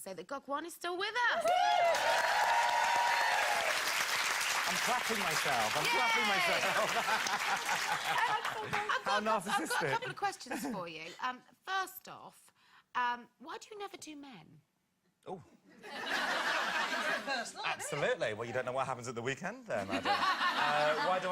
say that Gogwan is still with us. I'm clapping myself. I'm clapping myself. How narcissistic. I've got a couple of questions for you. First off, why do you never do men? Oh. Absolutely. Well, you don't know what happens at the weekend, then, madam. Do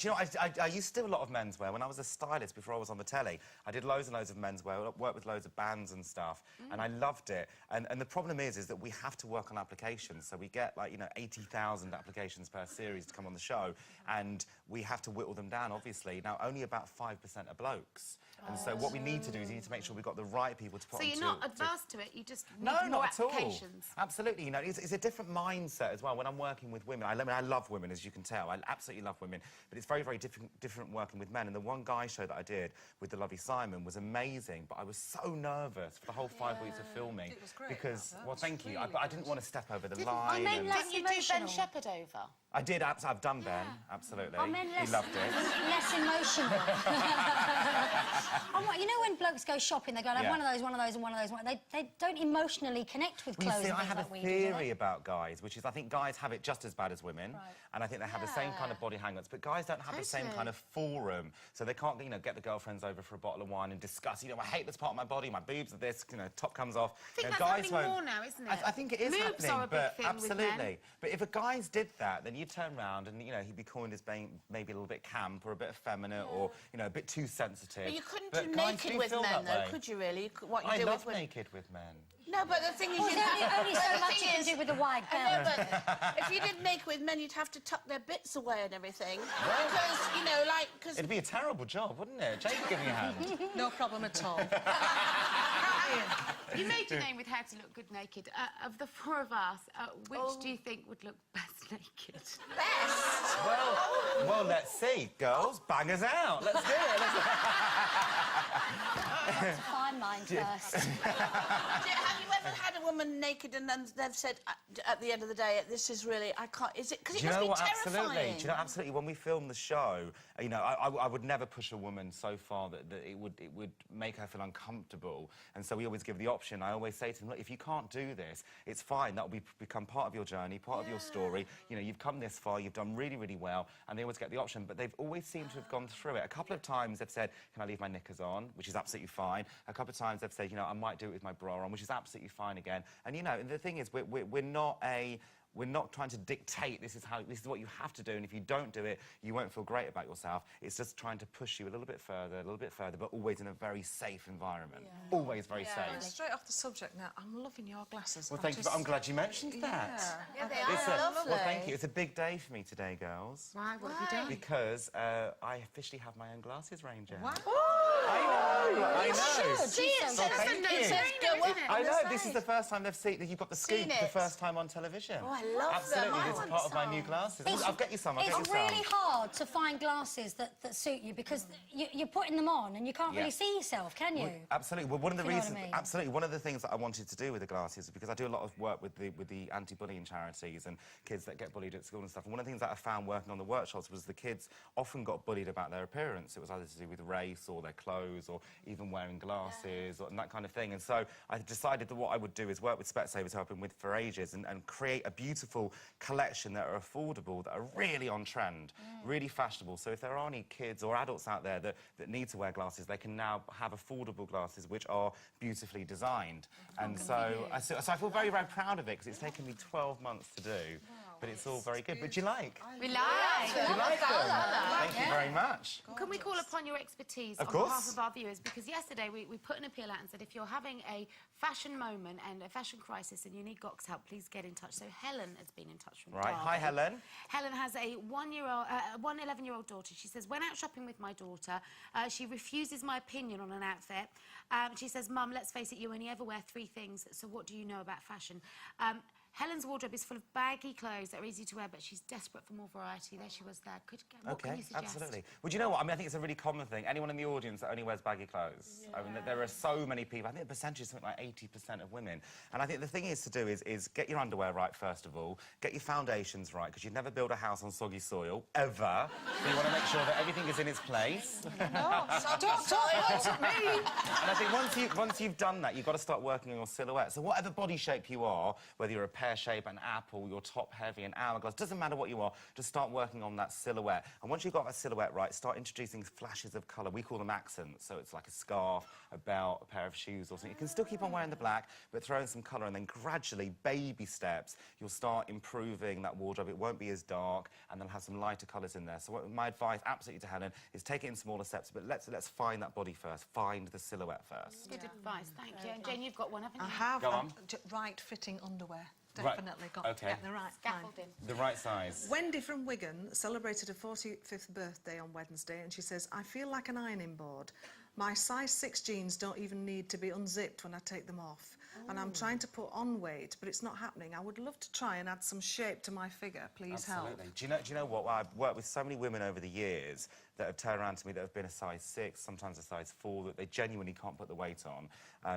you know, I used to do a lot of menswear. When I was a stylist, before I was on the telly, I did loads and loads of menswear, worked with loads of bands and stuff, and I loved it. And the problem is that we have to work on applications, so we get, like, you know, 80,000 applications per series to come on the show, and we have to whittle them down, obviously. Now, only about 5% are blokes. And so what we need to do is we need to make sure we've got the right people to put So on you're not adverse to it, you just need No, more not at all. applications. Absolutely, you know, it's a different mindset as well. When I'm working with women, I love women, as you can tell. I absolutely love women, but it's very, very different working with men. And the one guy show that I did with the lovely Simon was amazing, but I was so nervous for the whole 5 weeks of filming. It was great, because, well, thank you. Really I didn't want to step over the line. Didn't you do Ben Shepherd over? I did. I've done Ben, absolutely. He loved it. Less emotional. You know when blokes go shopping, they go, I have one of those, one of those, and one of those. They don't emotionally connect with clothes. You see, I have a theory do. about guys, which is I think guys have it just as bad as women, and I think they have the same kind of body hang-ups, but guys don't have the same kind of forum, so they can't, you know, get the girlfriends over for a bottle of wine and discuss, you know, I hate this part of my body, my boobs are this, you know, top comes off. I think that's happening more now, isn't it? I think it is Moves happening, are a big but thing with men. absolutely. But if a guy's did that, then you turn round and, you know, he'd be coined as being maybe a little bit camp or a bit effeminate or, you know, a bit too sensitive. But you couldn't do naked with men, though, could you really? What you I do love with naked with men. No, but the thing is... Well, only so much you can do with a wide belt. But if you did naked with men, you'd have to tuck their bits away and everything. Because, you know, like... Cause... It'd be a terrible job, wouldn't it? Jake would give me a hand. No problem at all. You made your name with How to Look Good Naked. Of the four of us, which do you think would look best naked? Best? Well, let's see. Girls, bang us out. Let's do it. Let's find mine first. Have you ever had a woman naked and then they've said at the end of the day, this is really, I can't... Is it... Because it must be terrifying. Absolutely. Do you know, absolutely. When we filmed the show, you know, I would never push a woman so far that it would make her feel uncomfortable. And so we always give the option. I always say to them, look, if you can't do this, it's fine. That will become part of your journey, part of your story. You know, you've come this far, you've done really, really well, and they always get the option. But they've always seemed to have gone through it. A couple of times they've said, can I leave my knickers on? Which is absolutely fine. A couple of times they've said, you know, I might do it with my bra on, which is absolutely fine again. And, you know, the thing is, we're not trying to dictate this is what you have to do, and if you don't do it, you won't feel great about yourself. It's just trying to push you a little bit further, but always in a very safe environment. Always very safe. Straight off the subject now, I'm loving your glasses. Well, thank you. I'm glad you mentioned that. Yeah, they are lovely. Well, thank you. It's a big day for me today, girls. Why? What have you done? Because I officially have my own glasses range out. Wow. I know. See it, I know. This is the first time they've seen that you've got the scoop for the first time on television. Oh, I love Absolutely, them. this is part of my new glasses. I'll get you some. It's really hard to find glasses that suit you because you're putting them on and you can't really see yourself, can you? Well, absolutely. Well, one of the You know reasons, what I mean? absolutely, one of the things that I wanted to do with the glasses is because I do a lot of work with the anti-bullying charities and kids that get bullied at school and stuff. And one of the things that I found working on the workshops was the kids often got bullied about their appearance. It was either to do with race or their clothes or even wearing glasses and that kind of thing. And so I decided that what I would do is work with Specsavers, who I've been with for ages, and create a beautiful collection that are affordable, that are really on trend, really fashionable. So if there are any kids or adults out there that need to wear glasses, they can now have affordable glasses which are beautifully designed. And so I feel very, very proud of it because it's taken me 12 months to do. But it's all very good. But do you like? We like. Do you like them? Thank you very much. Can we call upon your expertise Of on course. behalf of our viewers? Because yesterday we put an appeal out and said if you're having a fashion moment and a fashion crisis and you need Gok's help, please get in touch. So Helen has been in touch from Right. Derby. Hi, Helen. Helen has a 11-year-old daughter. She says, when out shopping with my daughter, she refuses my opinion on an outfit. She says, Mum, let's face it, you only ever wear 3 things, so what do you know about fashion? Helen's wardrobe is full of baggy clothes that are easy to wear, but she's desperate for more variety. There she was there. What can you suggest? Absolutely. Well, do you know what? I mean, I think it's a really common thing. Anyone in the audience that only wears baggy clothes? I mean, there are so many people. I think the percentage is something like 80% of women. And I think the thing is to do is get your underwear right, first of all. Get your foundations right, because you'd never build a house on soggy soil, ever. So you want to make sure that everything is in its place. No, don't look at me. And I think once you've done that, you've got to start working on your silhouette. So whatever body shape you are, whether you're a pear shape, an apple, you're top heavy, an hourglass, doesn't matter what you are, just start working on that silhouette. And once you've got that silhouette right, start introducing flashes of colour. We call them accents. So it's like a scarf, a belt, a pair of shoes or something. You can still keep on wearing the black, but throw in some colour, and then gradually, baby steps, you'll start improving that wardrobe. It won't be as dark, and they'll have some lighter colours in there. So my advice, absolutely, to Helen, is take it in smaller steps, but let's find that body first. Find the silhouette first. Good advice, thank you. And Jane, you've got one, haven't you? I have. Go on. Right-fitting underwear. Definitely got Okay. to get the right kind. Scaffolding. The right size. Wendy from Wigan celebrated her 45th birthday on Wednesday, and she says, I feel like an ironing board. My size 6 jeans don't even need to be unzipped when I take them off. And I'm trying to put on weight, but it's not happening. I would love to try and add some shape to my figure. Please help. Do you know what? I've worked with so many women over the years that have turned around to me that have been a size 6, sometimes a size 4, that they genuinely can't put the weight on.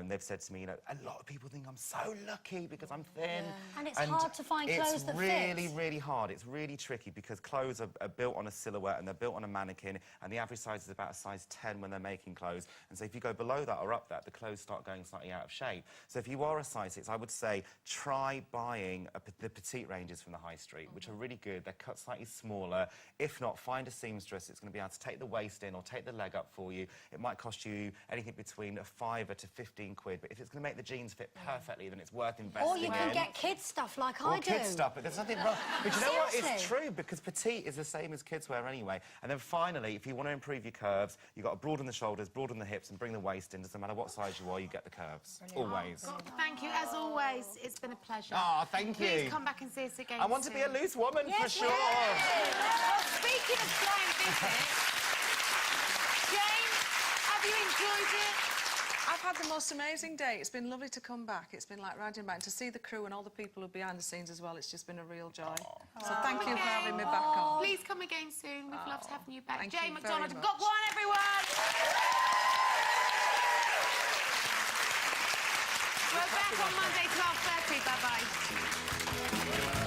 They've said to me, you know, a lot of people think I'm so lucky because I'm thin. And it's hard to find clothes that fit. It's really hard. It's really tricky because clothes are built on a silhouette and they're built on a mannequin, and the average size is about a size 10 when they're making clothes. And so if you go below that or up that, the clothes start going slightly out of shape. So if you are a size 6, I would say try buying the petite ranges from the high street, which are really good. They're cut slightly smaller. If not, find a seamstress that's going to be able to take the waist in or take the leg up for you. It might cost you anything between £5 to 15 quid, but if it's going to make the jeans fit perfectly, then it's worth investing in. Or you can get kids stuff like I do. Kids stuff, but there's nothing wrong. But you know what? It's Seriously? true, because petite is the same as kids wear anyway. And then finally, if you want to improve your curves, you've got to broaden the shoulders, broaden the hips, and bring the waist in. Doesn't matter what size you are, you get the curves. Always. Thank you, as always. It's been a pleasure. Oh, thank you. Please come back and see us again I want to be a soon. loose woman, for sure. Well, speaking of flying business, Jane, have you enjoyed it? I've had the most amazing day. It's been lovely to come back. It's been like riding back. To see the crew and all the people who are behind the scenes as well, it's just been a real joy. So thank you for having me back on. Please come again soon. We'd love to have you back. Thank Jane you very McDonald, much. got one, everyone! We're back on Monday, 12:30. Bye-bye.